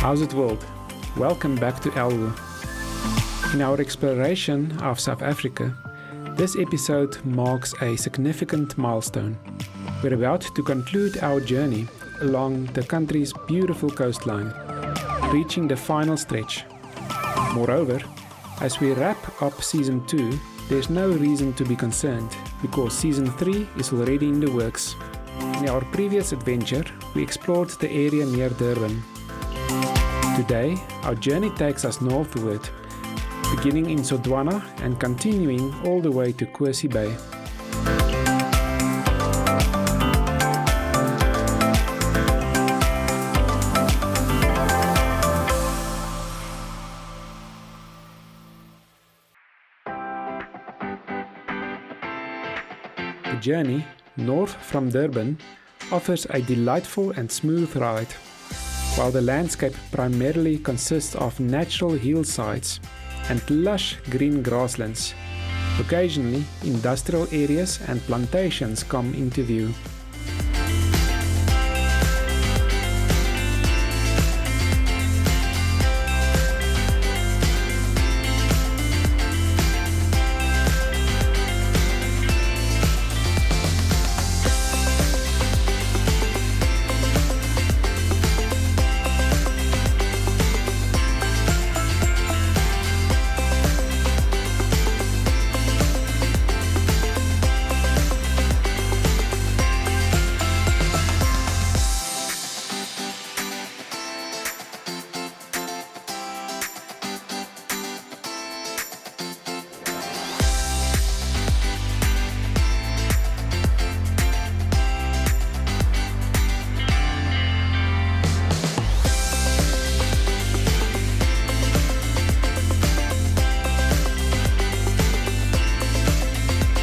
How's it world? Welcome back to ELWU. In our exploration of South Africa, this episode marks a significant milestone. We're about to conclude our journey along the country's beautiful coastline, reaching the final stretch. Moreover, as we wrap up Season 2, there's no reason to be concerned because Season 3 is already in the works. In our previous adventure, we explored the area near Durban. Today, our journey takes us northward, beginning in Sodwana and continuing all the way to Kosi Bay. The journey north from Durban offers a delightful and smooth ride. While the landscape primarily consists of natural hillsides and lush green grasslands, occasionally industrial areas and plantations come into view.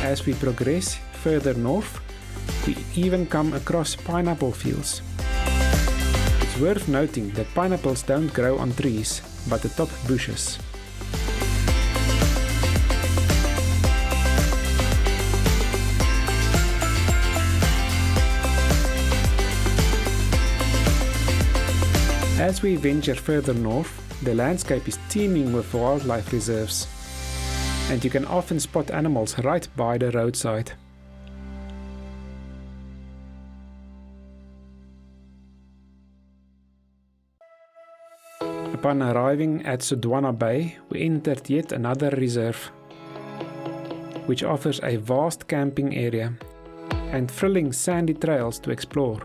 As we progress further north, we even come across pineapple fields. It's worth noting that pineapples don't grow on trees, but atop bushes. As we venture further north, the landscape is teeming with wildlife reserves, and you can often spot animals right by the roadside. Upon arriving at Sodwana Bay, we entered yet another reserve, which offers a vast camping area and thrilling sandy trails to explore.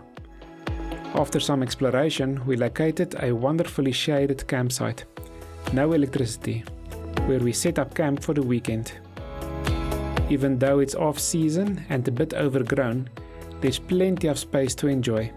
After some exploration, we located a wonderfully shaded campsite, no electricity, where we set up camp for the weekend. Even though it's off-season and a bit overgrown, there's plenty of space to enjoy.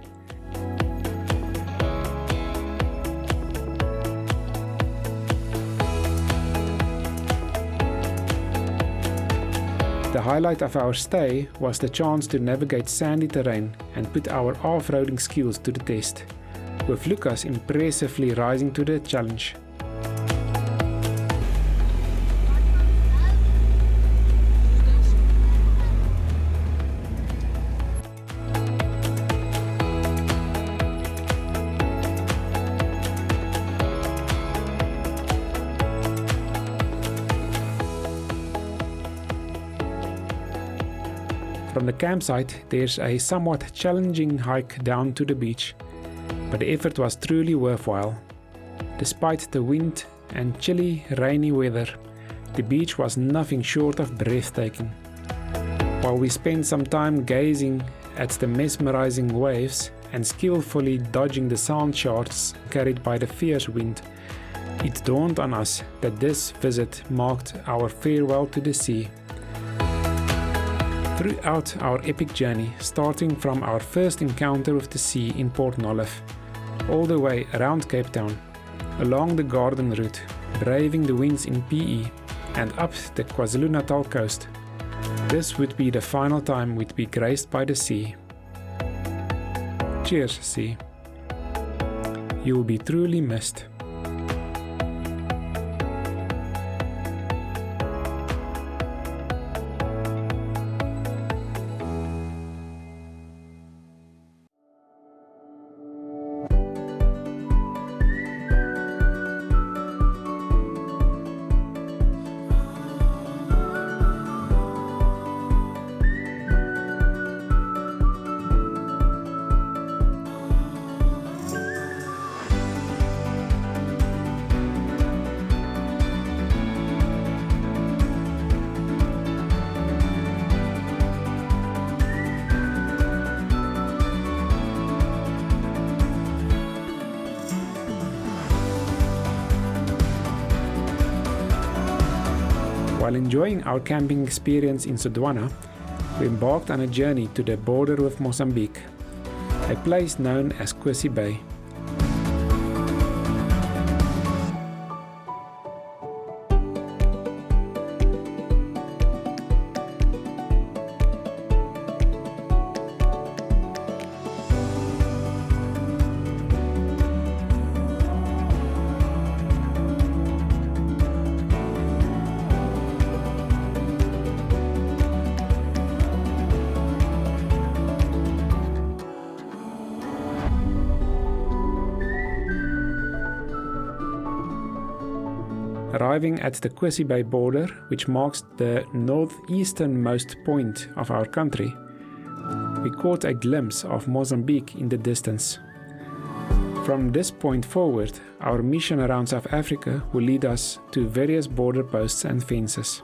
The highlight of our stay was the chance to navigate sandy terrain and put our off-roading skills to the test, with Lucas impressively rising to the challenge. From the campsite, there's a somewhat challenging hike down to the beach, but the effort was truly worthwhile. Despite the wind and chilly, rainy weather, the beach was nothing short of breathtaking. While we spent some time gazing at the mesmerizing waves and skillfully dodging the sand shards carried by the fierce wind, it dawned on us that this visit marked our farewell to the sea. Throughout our epic journey, starting from our first encounter with the sea in Port Nolloth, all the way around Cape Town, along the Garden Route, braving the winds in PE, and up the KwaZulu-Natal coast, this would be the final time we'd be graced by the sea. Cheers, sea. You will be truly missed. While enjoying our camping experience in Sodwana, we embarked on a journey to the border with Mozambique, a place known as Kosi Bay. Arriving at the Kosi Bay border, which marks the northeasternmost point of our country, we caught a glimpse of Mozambique in the distance. From this point forward, our mission around South Africa will lead us to various border posts and fences.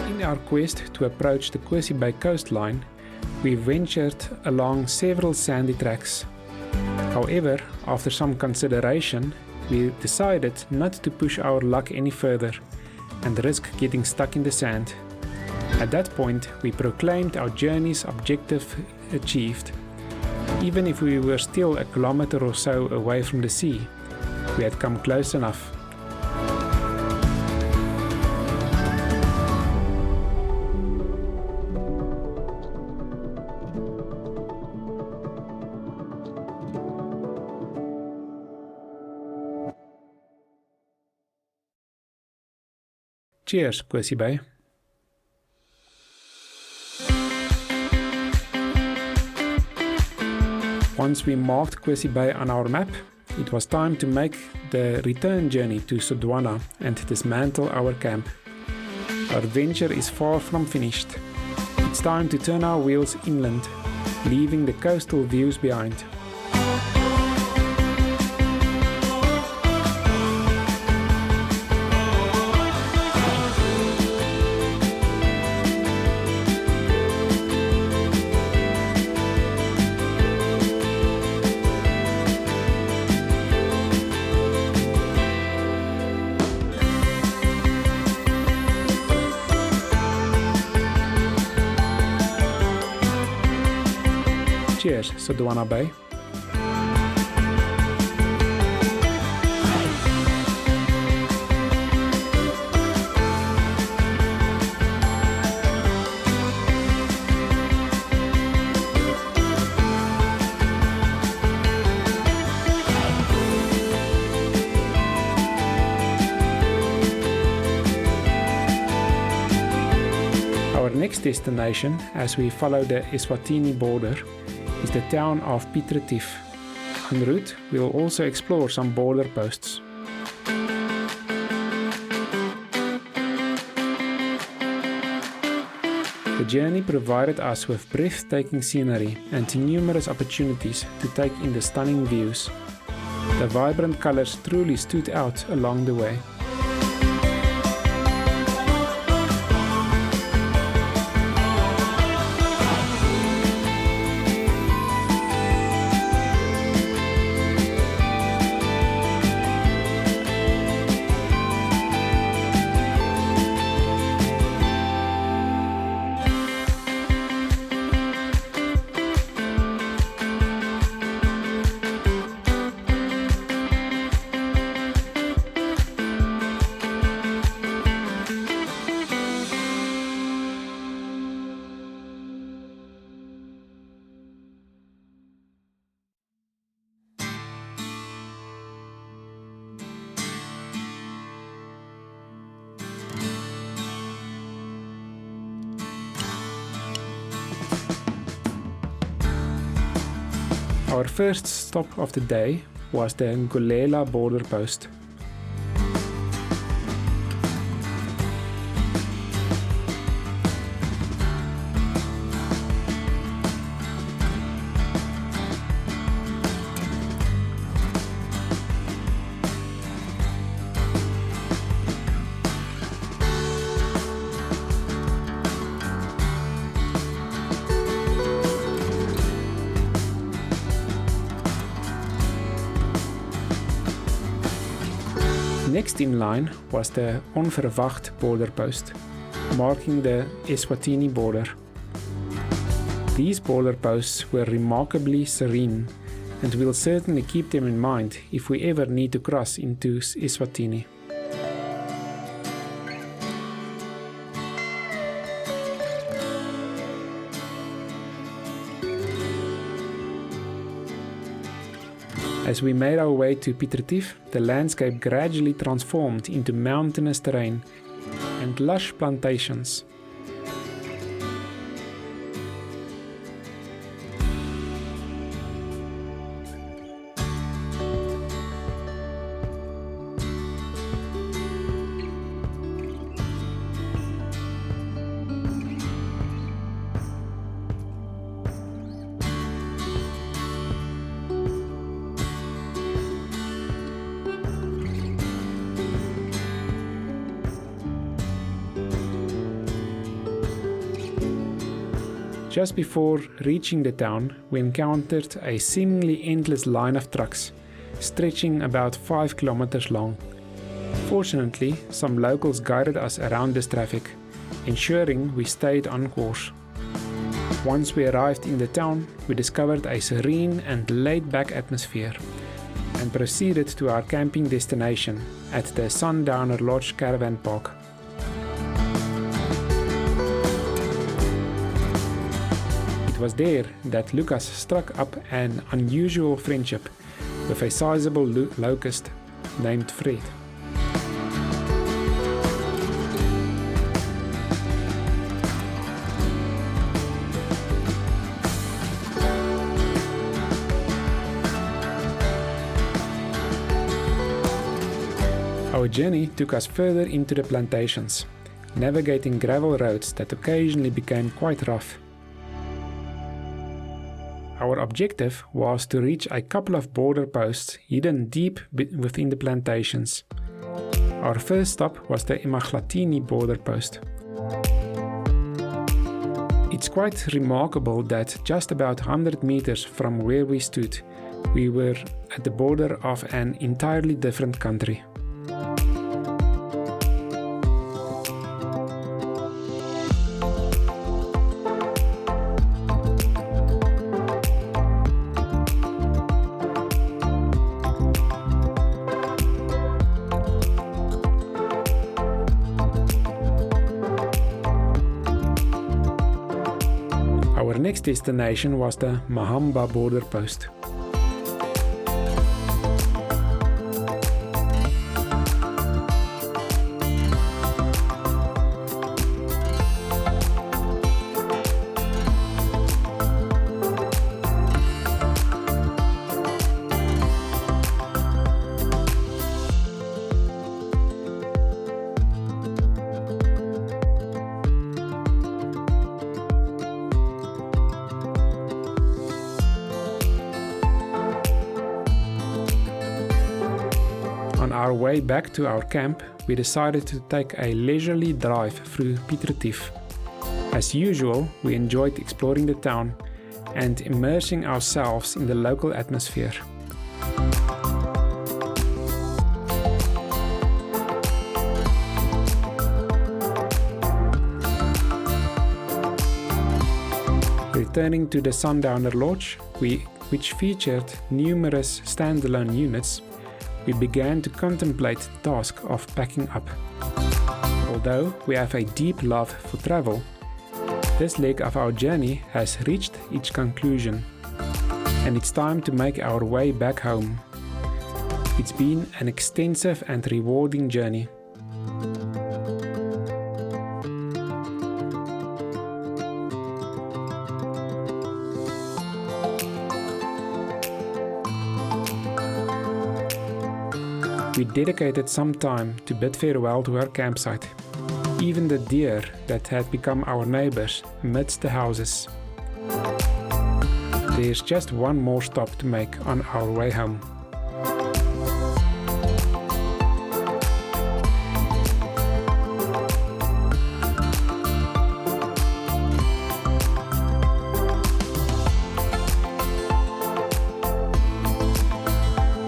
In our quest to approach the Kosi Bay coastline, we ventured along several sandy tracks. However, after some consideration, we decided not to push our luck any further and risk getting stuck in the sand. At that point, we proclaimed our journey's objective achieved. Even if we were still a kilometer or so away from the sea, we had come close enough. Cheers, Kosi Bay. Once we marked Kosi Bay on our map, it was time to make the return journey to Sodwana and dismantle our camp. Our venture is far from finished. It's time to turn our wheels inland, leaving the coastal views behind. Cheers, Sodwana Bay. Our next destination, as we follow the Eswatini border, is the town of Piet Retief. En route, we will also explore some border posts. The journey provided us with breathtaking scenery and numerous opportunities to take in the stunning views. The vibrant colors truly stood out along the way. Our first stop of the day was the Ngolela border post. Next in line was the Onverwacht border post, marking the Eswatini border. These border posts were remarkably serene, and we'll certainly keep them in mind if we ever need to cross into Eswatini. As we made our way to Piet Retief, the landscape gradually transformed into mountainous terrain and lush plantations. Just before reaching the town, we encountered a seemingly endless line of trucks, stretching about 5 kilometers long. Fortunately, some locals guided us around this traffic, ensuring we stayed on course. Once we arrived in the town, we discovered a serene and laid-back atmosphere, and proceeded to our camping destination at the Sundowner Lodge Caravan Park. It was there that Lucas struck up an unusual friendship with a sizable locust named Fred. Our journey took us further into the plantations, navigating gravel roads that occasionally became quite rough. Our objective was to reach a couple of border posts hidden deep within the plantations. Our first stop was the Emaglatini border post. It's quite remarkable that just about 100 meters from where we stood, we were at the border of an entirely different country. Our next destination was the Mahamba border post. On our way back to our camp, we decided to take a leisurely drive through Piet Retief. As usual, we enjoyed exploring the town and immersing ourselves in the local atmosphere. Returning to the Sundowner Lodge, which featured numerous standalone units, we began to contemplate the task of packing up. Although we have a deep love for travel, this leg of our journey has reached its conclusion, and it's time to make our way back home. It's been an extensive and rewarding journey. We dedicated some time to bid farewell to our campsite, even the deer that had become our neighbors amidst the houses. There's just one more stop to make on our way home.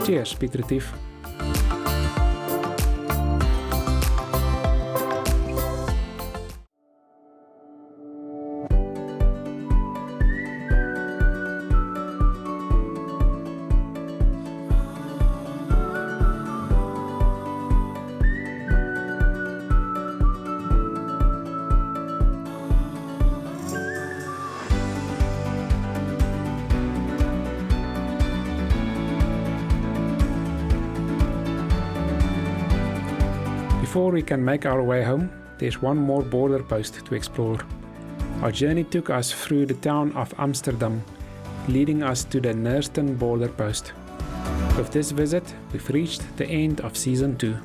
Cheers, Piet Retief. before we can make our way home, there's one more border post to explore. Our journey took us through the town of Amsterdam, leading us to the Neersten border post. With this visit, we've reached the end of Season 2.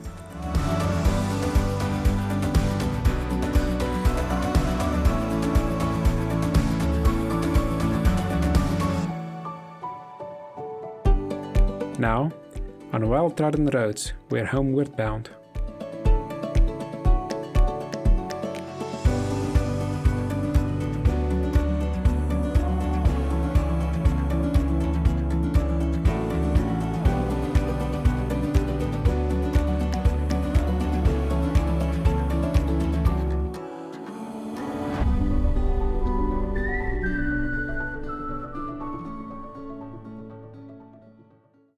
Now, on well-trodden roads, we're homeward bound.